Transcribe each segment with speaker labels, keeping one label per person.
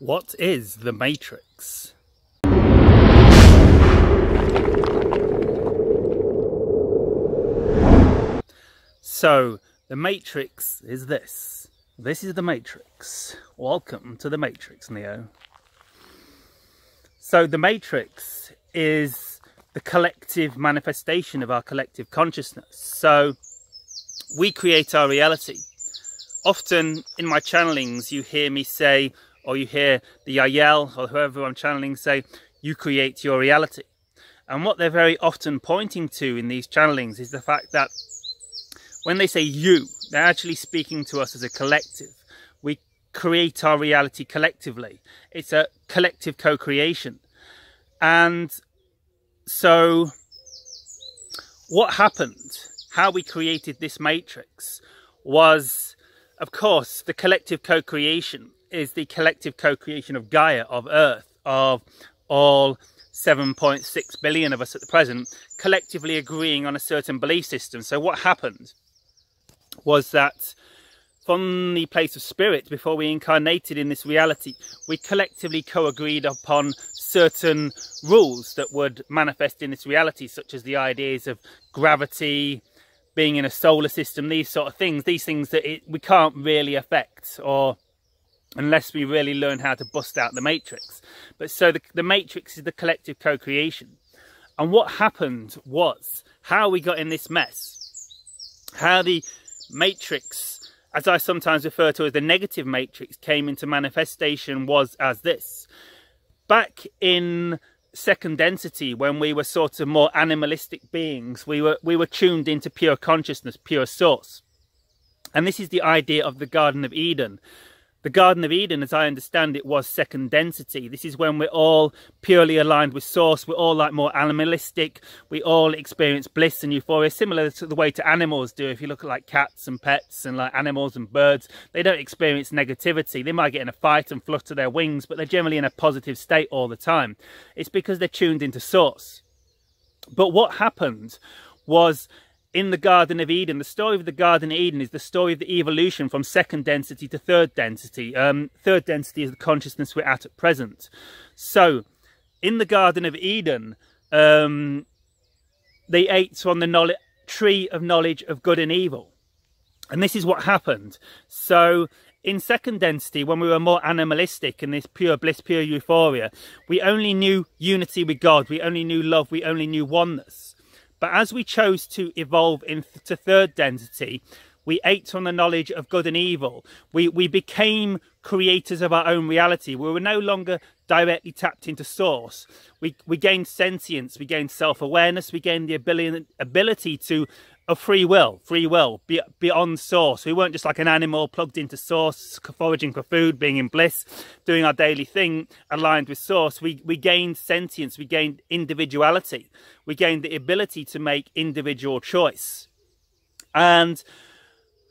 Speaker 1: What is the Matrix? So, the Matrix is this. This is the Matrix. Welcome to the Matrix, Neo. So, the Matrix is the collective manifestation of our collective consciousness. So, we create our reality. Often in my channelings, you hear me say, or you hear the Yael or whoever I'm channeling say, you create your reality. And what they're very often pointing to in these channelings is the fact that when they say you, they're actually speaking to us as a collective. We create our reality collectively. It's a collective co-creation. And so what happened, how we created this matrix was, of course, the collective co-creation is the collective co-creation of Gaia, of Earth, of all 7.6 billion of us at the present, collectively agreeing on a certain belief system. So what happened was that from the place of spirit, before we incarnated in this reality, we collectively co-agreed upon certain rules that would manifest in this reality, such as the ideas of gravity, being in a solar system, these sort of things, these things that we can't really affect, or unless we really learn how to bust out the matrix. But so the matrix is the collective co-creation. And what happened was how we got in this mess, how the matrix, as I sometimes refer to as the negative matrix, came into manifestation was as this. Back in second density, when we were sort of more animalistic beings, we were tuned into pure consciousness, pure source. And this is the idea of the Garden of Eden. The Garden of Eden, as I understand it, was second density. This is when we're all purely aligned with source. We're all like more animalistic. We all experience bliss and euphoria, similar to the way to animals do. If you look at like cats and pets and like animals and birds, they don't experience negativity. They might get in a fight and flutter their wings, but they're generally in a positive state all the time. It's because they're tuned into source. But what happened was, in the Garden of Eden, the story of the Garden of Eden is the story of the evolution from second density to third density. Third density is the consciousness we're at present. So, in the Garden of Eden, they ate from the tree of knowledge of good and evil. And this is what happened. So, in second density, when we were more animalistic in this pure bliss, pure euphoria, we only knew unity with God. We only knew love. We only knew oneness. But as we chose to evolve into third density, we ate from the knowledge of good and evil. We became creators of our own reality. We were no longer directly tapped into source. We gained sentience, we gained self-awareness, we gained the ability to of free will beyond source. We weren't just like an animal plugged into source, foraging for food, being in bliss, doing our daily thing aligned with source. We gained sentience, we gained individuality, we gained the ability to make individual choice. And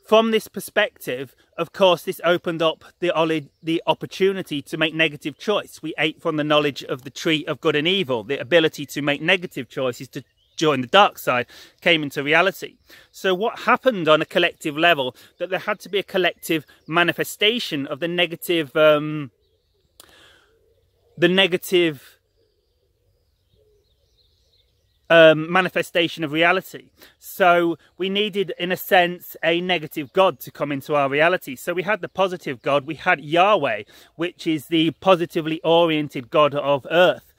Speaker 1: from this perspective, of course, this opened up the opportunity to make negative choice. We ate from the knowledge of the tree of good and evil. The ability to make negative choices, to join the dark side, came into reality. So what happened on a collective level, that there had to be a collective manifestation of the negative manifestation of reality. So we needed, in a sense, a negative God to come into our reality. So we had the positive God, we had Yahweh, which is the positively oriented God of Earth.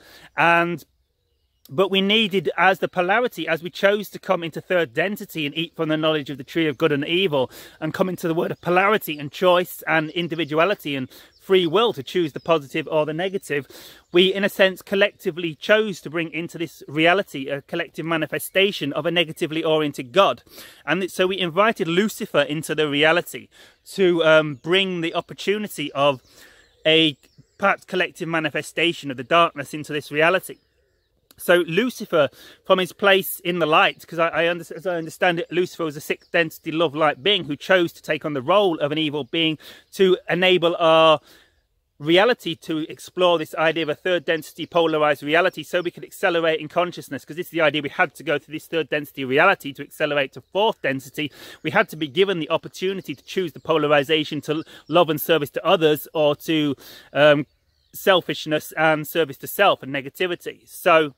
Speaker 1: But we needed, as the polarity, as we chose to come into third density and eat from the knowledge of the tree of good and evil, and come into the word of polarity and choice and individuality and free will to choose the positive or the negative, we, in a sense, collectively chose to bring into this reality a collective manifestation of a negatively oriented God. And so we invited Lucifer into the reality to bring the opportunity of a perhaps collective manifestation of the darkness into this reality. So Lucifer, from his place in the light, because as I understand it, Lucifer was a sixth density love light being who chose to take on the role of an evil being to enable our reality to explore this idea of a third density polarized reality, so we could accelerate in consciousness, because this is the idea. We had to go through this third density reality to accelerate to fourth density. We had to be given the opportunity to choose the polarization to love and service to others, or to selfishness and service to self and negativity. So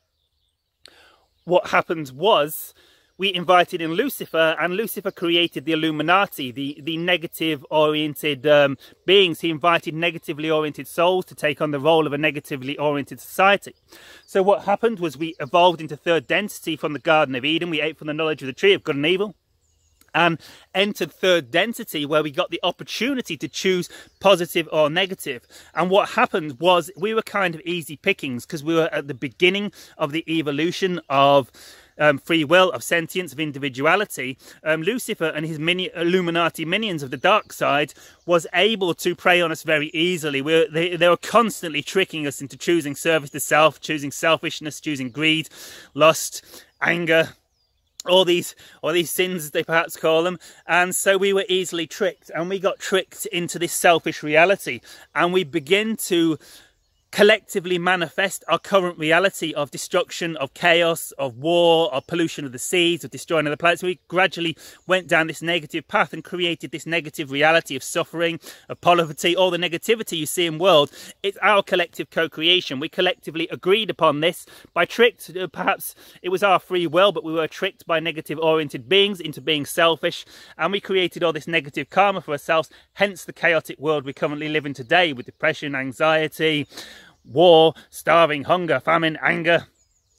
Speaker 1: what happened was we invited in Lucifer, and Lucifer created the Illuminati, the negative-oriented beings. He invited negatively-oriented souls to take on the role of a negatively-oriented society. So what happened was we evolved into third density from the Garden of Eden. We ate from the knowledge of the tree of good and evil, and entered third density, where we got the opportunity to choose positive or negative. And what happened was we were kind of easy pickings, because we were at the beginning of the evolution of free will, of sentience, of individuality. Lucifer and his Illuminati minions of the dark side was able to prey on us very easily. They were constantly tricking us into choosing service to self, choosing selfishness, choosing greed, lust, anger, all these sins, as they perhaps call them. And so we were easily tricked, and we got tricked into this selfish reality, and we begin to collectively manifest our current reality of destruction, of chaos, of war, of pollution of the seas, of destroying other planets. We gradually went down this negative path and created this negative reality of suffering, of polarity, all the negativity you see in the world. It's our collective co-creation. We collectively agreed upon this by tricked. Perhaps it was our free will, but we were tricked by negative-oriented beings into being selfish, and we created all this negative karma for ourselves, hence the chaotic world we currently live in today, with depression, anxiety, war, starving, hunger, famine, anger,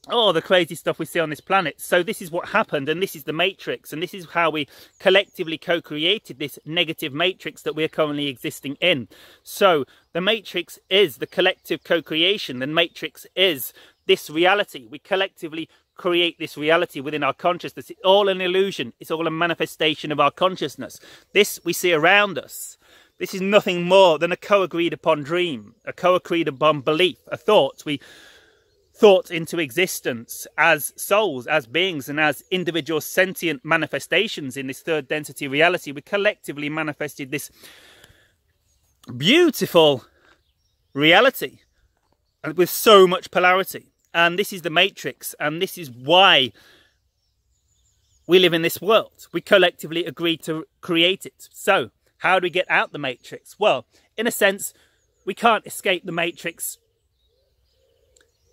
Speaker 1: all the crazy stuff we see on this planet. So this is what happened, and this is the matrix, and this is how we collectively co-created this negative matrix that we're currently existing in. So the matrix is the collective co-creation. The matrix is this reality. We collectively create this reality within our consciousness. It's all an illusion. It's all a manifestation of our consciousness. This we see around us. This is nothing more than a co-agreed upon dream, a co-agreed upon belief, a thought. We thought into existence as souls, as beings, and as individual sentient manifestations in this third density reality. We collectively manifested this beautiful reality, and with so much polarity. And this is the matrix, and this is why we live in this world. We collectively agreed to create it. So how do we get out the matrix? Well, in a sense, we can't escape the matrix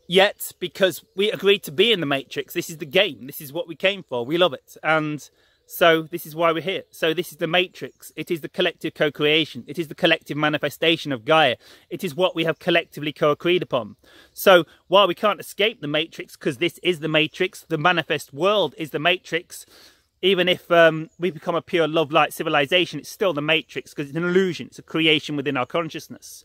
Speaker 1: yet, because we agreed to be in the matrix. This is the game. This is what we came for. We love it. And so this is why we're here. So this is the matrix. It is the collective co-creation. It is the collective manifestation of Gaia. It is what we have collectively co-agreed upon. So while we can't escape the matrix, because this is the matrix, the manifest world is the matrix, even if we become a pure love-light civilization, it's still the matrix, because it's an illusion. It's a creation within our consciousness.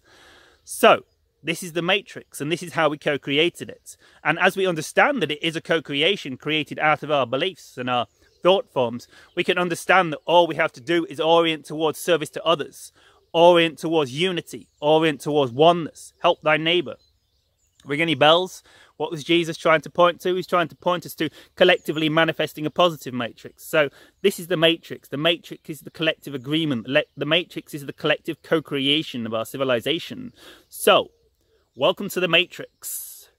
Speaker 1: So this is the matrix, and this is how we co-created it. And as we understand that it is a co-creation created out of our beliefs and our thought forms, we can understand that all we have to do is orient towards service to others, orient towards unity, orient towards oneness, help thy neighbour. Ring any bells? What was Jesus trying to point to? He's trying to point us to collectively manifesting a positive matrix. So this is the matrix. The matrix is the collective agreement. The matrix is the collective co-creation of our civilization. So, welcome to the matrix.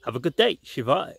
Speaker 1: Have a good day. Shivai.